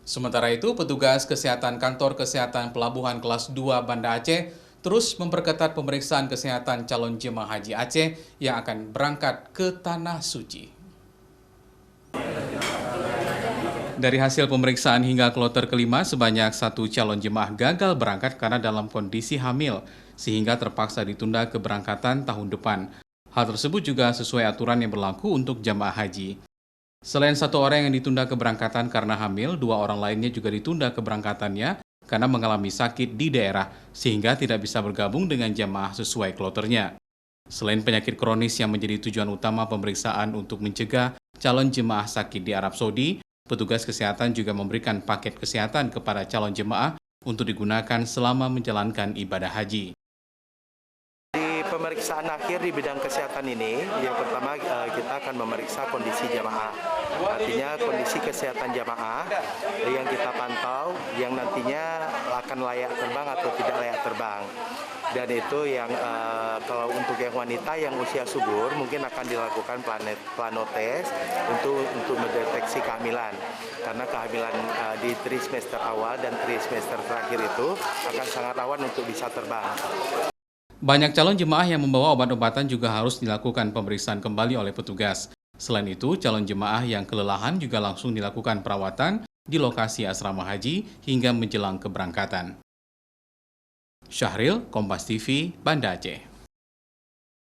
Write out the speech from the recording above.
Sementara itu, petugas kesehatan kantor kesehatan Pelabuhan Kelas 2 Banda Aceh terus memperketat pemeriksaan kesehatan calon jemaah haji Aceh yang akan berangkat ke Tanah Suci. Dari hasil pemeriksaan hingga kloter kelima, sebanyak 1 calon jemaah gagal berangkat karena dalam kondisi hamil, sehingga terpaksa ditunda keberangkatan tahun depan. Hal tersebut juga sesuai aturan yang berlaku untuk jemaah haji. Selain 1 orang yang ditunda keberangkatan karena hamil, 2 orang lainnya juga ditunda keberangkatannya karena mengalami sakit di daerah, sehingga tidak bisa bergabung dengan jemaah sesuai kloternya. Selain penyakit kronis yang menjadi tujuan utama pemeriksaan untuk mencegah calon jemaah sakit di Arab Saudi, petugas kesehatan juga memberikan paket kesehatan kepada calon jemaah untuk digunakan selama menjalankan ibadah haji. Pemeriksaan akhir di bidang kesehatan ini, yang pertama kita akan memeriksa kondisi jamaah. Artinya kondisi kesehatan jamaah yang kita pantau, yang nantinya akan layak terbang atau tidak layak terbang. Dan itu yang kalau untuk yang wanita yang usia subur mungkin akan dilakukan planotest untuk mendeteksi kehamilan. Karena kehamilan di trimester awal dan trimester terakhir itu akan sangat rawan untuk bisa terbang. Banyak calon jemaah yang membawa obat-obatan juga harus dilakukan pemeriksaan kembali oleh petugas. Selain itu, calon jemaah yang kelelahan juga langsung dilakukan perawatan di lokasi asrama haji hingga menjelang keberangkatan. Syahril, Kompas TV, Banda Aceh.